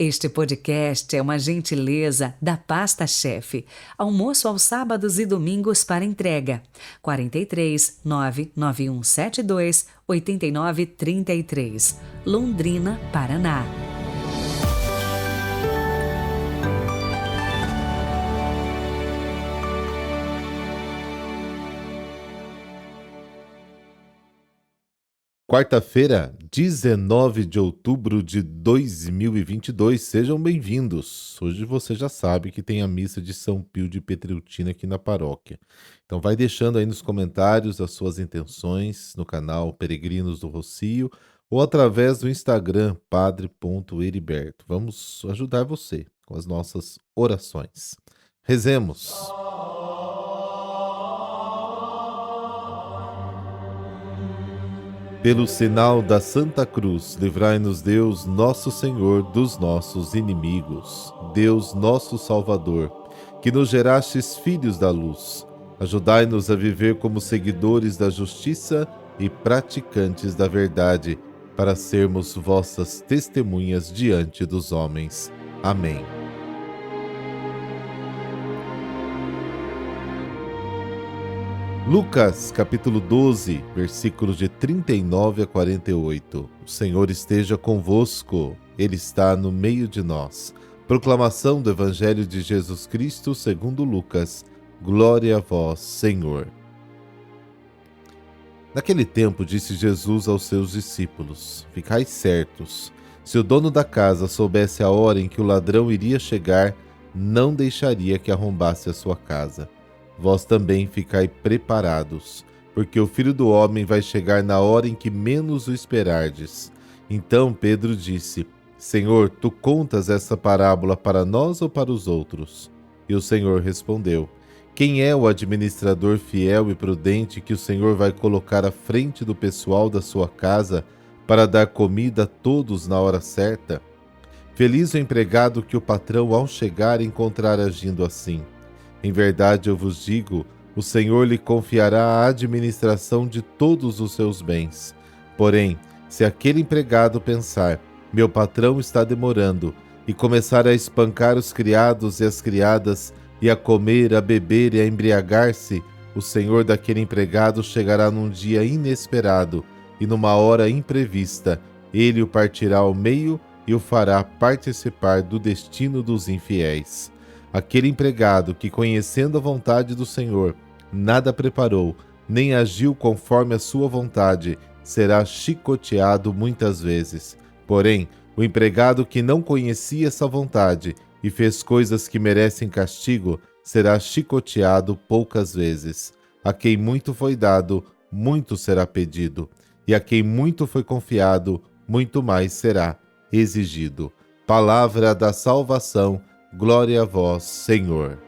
Este podcast é uma gentileza da Pasta Chefe. Almoço aos sábados e domingos para entrega. 43 99172 8933, Londrina, Paraná. Quarta-feira, 19 de outubro de 2022, sejam bem-vindos. Hoje você já sabe que tem a missa de São Pio de Pietreutina aqui na paróquia. Então vai deixando aí nos comentários as suas intenções no canal Peregrinos do Rossio ou através do Instagram padre.heriberto. Vamos ajudar você com as nossas orações. Rezemos. Pelo sinal da Santa Cruz, livrai-nos Deus, nosso Senhor, dos nossos inimigos. Deus, nosso Salvador, que nos gerastes filhos da luz, ajudai-nos a viver como seguidores da justiça e praticantes da verdade, para sermos vossas testemunhas diante dos homens. Amém. Lucas, capítulo 12, versículos de 39 a 48. O Senhor esteja convosco, Ele está no meio de nós. Proclamação do Evangelho de Jesus Cristo segundo Lucas. Glória a vós, Senhor. Naquele tempo disse Jesus aos seus discípulos: Ficai certos, se o dono da casa soubesse a hora em que o ladrão iria chegar, não deixaria que arrombasse a sua casa. Vós também ficai preparados, porque o Filho do Homem vai chegar na hora em que menos o esperardes. Então Pedro disse: Senhor, tu contas essa parábola para nós ou para os outros? E o Senhor respondeu: Quem é o administrador fiel e prudente que o Senhor vai colocar à frente do pessoal da sua casa para dar comida a todos na hora certa? Feliz o empregado que o patrão, ao chegar, encontrar agindo assim. Em verdade, eu vos digo, o Senhor lhe confiará a administração de todos os seus bens. Porém, se aquele empregado pensar, meu patrão está demorando, e começar a espancar os criados e as criadas, e a comer, a beber e a embriagar-se, o Senhor daquele empregado chegará num dia inesperado, e numa hora imprevista, ele o partirá ao meio e o fará participar do destino dos infiéis. Aquele empregado que, conhecendo a vontade do Senhor, nada preparou, nem agiu conforme a sua vontade, será chicoteado muitas vezes. Porém, o empregado que não conhecia essa vontade e fez coisas que merecem castigo, será chicoteado poucas vezes. A quem muito foi dado, muito será pedido, e a quem muito foi confiado, muito mais será exigido. Palavra da salvação. Glória a vós, Senhor.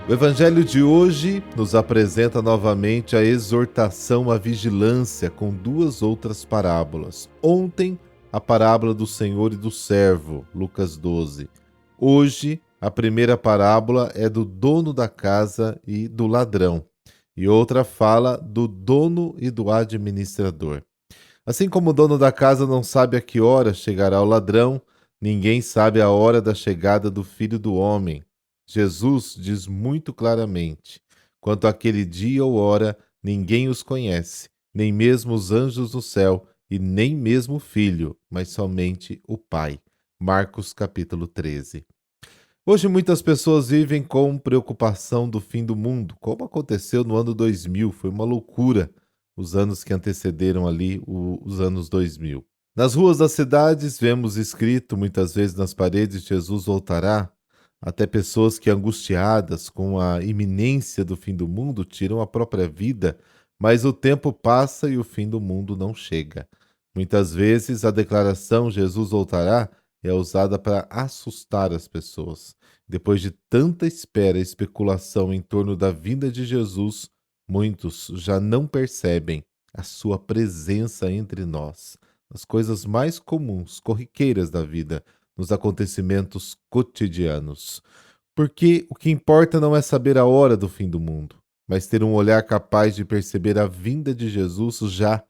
O Evangelho de hoje nos apresenta novamente a exortação à vigilância com duas outras parábolas. Ontem, a parábola do Senhor e do servo, Lucas 12. Hoje, a primeira parábola é do dono da casa e do ladrão. E outra fala do dono e do administrador. Assim como o dono da casa não sabe a que hora chegará o ladrão, ninguém sabe a hora da chegada do Filho do Homem. Jesus diz muito claramente: quanto àquele dia ou hora, ninguém os conhece, nem mesmo os anjos no céu, e nem mesmo o Filho, mas somente o Pai. Marcos capítulo 13. Hoje muitas pessoas vivem com preocupação do fim do mundo, como aconteceu no ano 2000, foi uma loucura. Os anos que antecederam ali os anos 2000. Nas ruas das cidades, vemos escrito muitas vezes nas paredes: Jesus voltará. Até pessoas que, angustiadas com a iminência do fim do mundo, tiram a própria vida, mas o tempo passa e o fim do mundo não chega. Muitas vezes a declaração Jesus voltará é usada para assustar as pessoas. Depois de tanta espera e especulação em torno da vinda de Jesus, muitos já não percebem a sua presença entre nós, nas coisas mais comuns, corriqueiras da vida, nos acontecimentos cotidianos. Porque o que importa não é saber a hora do fim do mundo, mas ter um olhar capaz de perceber a vinda de Jesus já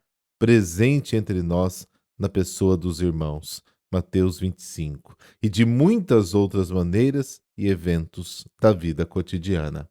presente entre nós na pessoa dos irmãos. Mateus 25. E de muitas outras maneiras e eventos da vida cotidiana.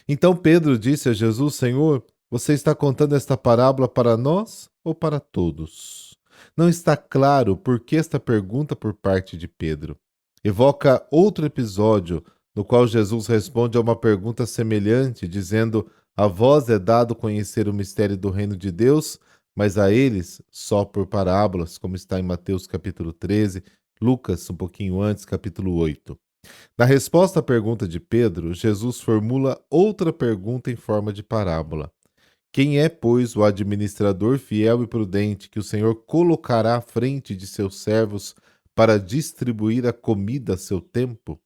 Então Pedro disse a Jesus: Senhor, você está contando esta parábola para nós ou para todos? Não está claro por que esta pergunta por parte de Pedro. Evoca outro episódio no qual Jesus responde a uma pergunta semelhante, dizendo: a vós é dado conhecer o mistério do reino de Deus, mas a eles só por parábolas, como está em Mateus capítulo 13, Lucas, um pouquinho antes, capítulo 8. Na resposta à pergunta de Pedro, Jesus formula outra pergunta em forma de parábola. Quem é, pois, o administrador fiel e prudente que o Senhor colocará à frente de seus servos para distribuir a comida a seu tempo?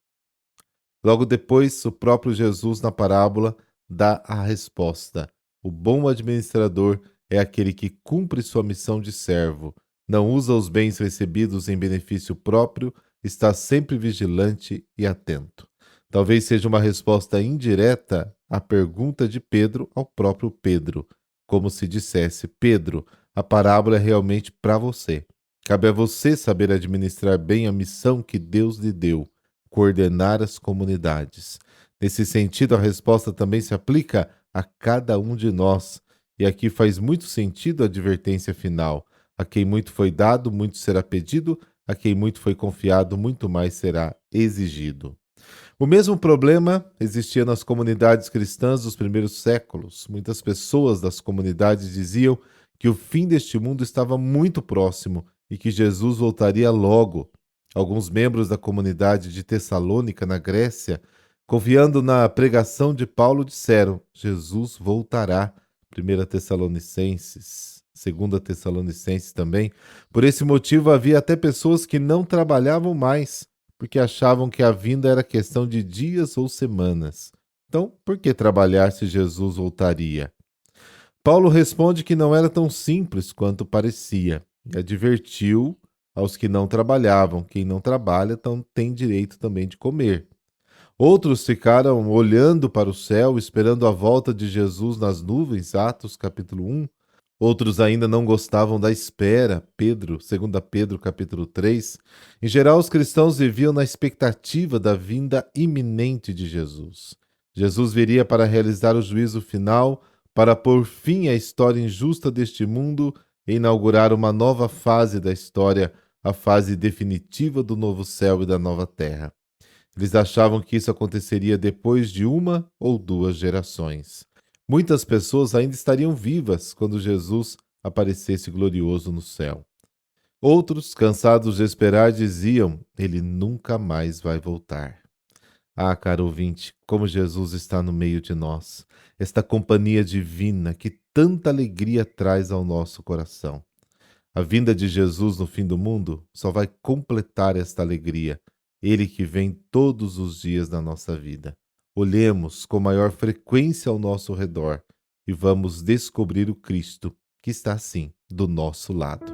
Logo depois, o próprio Jesus, na parábola, dá a resposta. O bom administrador é aquele que cumpre sua missão de servo, não usa os bens recebidos em benefício próprio, está sempre vigilante e atento. Talvez seja uma resposta indireta à pergunta de Pedro ao próprio Pedro, como se dissesse: Pedro, a parábola é realmente para você. Cabe a você saber administrar bem a missão que Deus lhe deu, coordenar as comunidades. Nesse sentido, a resposta também se aplica a cada um de nós. E aqui faz muito sentido a advertência final. A quem muito foi dado, muito será pedido. A quem muito foi confiado, muito mais será exigido. O mesmo problema existia nas comunidades cristãs dos primeiros séculos. Muitas pessoas das comunidades diziam que o fim deste mundo estava muito próximo e que Jesus voltaria logo. Alguns membros da comunidade de Tessalônica, na Grécia, confiando na pregação de Paulo, disseram: Jesus voltará. 1 Tessalonicenses, 2 Tessalonicenses também. Por esse motivo, havia até pessoas que não trabalhavam mais, porque achavam que a vinda era questão de dias ou semanas. Então, por que trabalhar se Jesus voltaria? Paulo responde que não era tão simples quanto parecia, e advertiu aos que não trabalhavam: quem não trabalha tem direito também de comer. Outros ficaram olhando para o céu, esperando a volta de Jesus nas nuvens, Atos capítulo 1. Outros ainda não gostavam da espera, 2 Pedro capítulo 3. Em geral, os cristãos viviam na expectativa da vinda iminente de Jesus. Jesus viria para realizar o juízo final, para pôr fim à história injusta deste mundo e inaugurar uma nova fase da história, a fase definitiva do novo céu e da nova terra. Eles achavam que isso aconteceria depois de 1 ou 2 gerações. Muitas pessoas ainda estariam vivas quando Jesus aparecesse glorioso no céu. Outros, cansados de esperar, diziam: ele nunca mais vai voltar. Ah, caro ouvinte, como Jesus está no meio de nós, esta companhia divina que tanta alegria traz ao nosso coração. A vinda de Jesus no fim do mundo só vai completar esta alegria. Ele que vem todos os dias da nossa vida. Olhemos com maior frequência ao nosso redor e vamos descobrir o Cristo que está, assim, do nosso lado.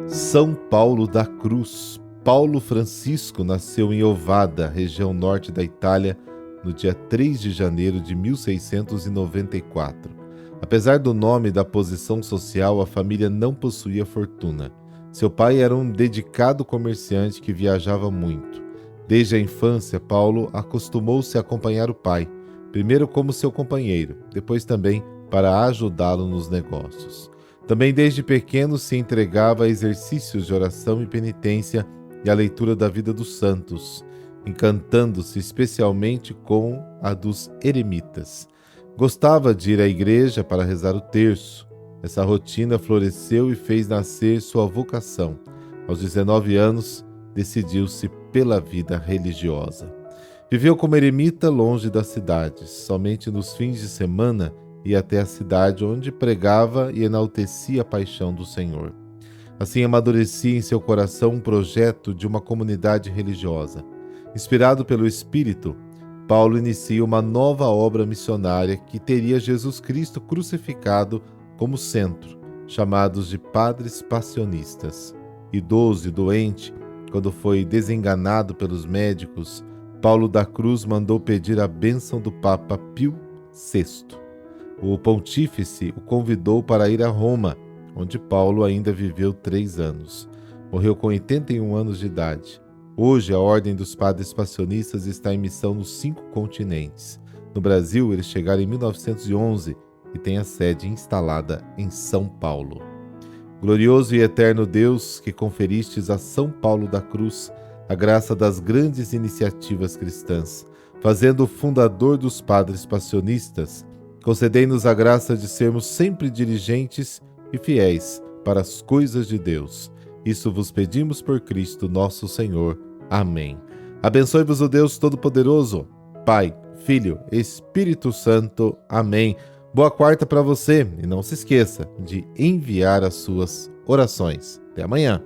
São Paulo da Cruz. Paulo Francisco nasceu em Ovada, região norte da Itália, no dia 3 de janeiro de 1694. Apesar do nome e da posição social, a família não possuía fortuna. Seu pai era um dedicado comerciante que viajava muito. Desde a infância, Paulo acostumou-se a acompanhar o pai, primeiro como seu companheiro, depois também para ajudá-lo nos negócios. Também desde pequeno se entregava a exercícios de oração e penitência e a leitura da vida dos santos, encantando-se especialmente com a dos eremitas. Gostava de ir à igreja para rezar o terço. Essa rotina floresceu e fez nascer sua vocação. Aos 19 anos, decidiu-se pela vida religiosa. Viveu como eremita longe das cidades. Somente nos fins de semana ia até a cidade, onde pregava e enaltecia a paixão do Senhor. Assim amadurecia em seu coração um projeto de uma comunidade religiosa. Inspirado pelo Espírito, Paulo inicia uma nova obra missionária que teria Jesus Cristo crucificado como centro, chamados de padres passionistas. Idoso e doente, quando foi desenganado pelos médicos, Paulo da Cruz mandou pedir a bênção do Papa Pio VI. O pontífice o convidou para ir a Roma, onde Paulo ainda viveu 3 anos. Morreu com 81 anos de idade. Hoje, a Ordem dos Padres Passionistas está em missão nos 5 continentes. No Brasil, eles chegaram em 1911 e têm a sede instalada em São Paulo. Glorioso e eterno Deus, que conferistes a São Paulo da Cruz a graça das grandes iniciativas cristãs, fazendo-o fundador dos Padres Passionistas, concedei-nos a graça de sermos sempre diligentes e fiéis para as coisas de Deus. Isso vos pedimos por Cristo nosso Senhor. Amém. Abençoe-vos o Deus Todo-Poderoso, Pai, Filho, Espírito Santo. Amém. Boa quarta para você e não se esqueça de enviar as suas orações. Até amanhã.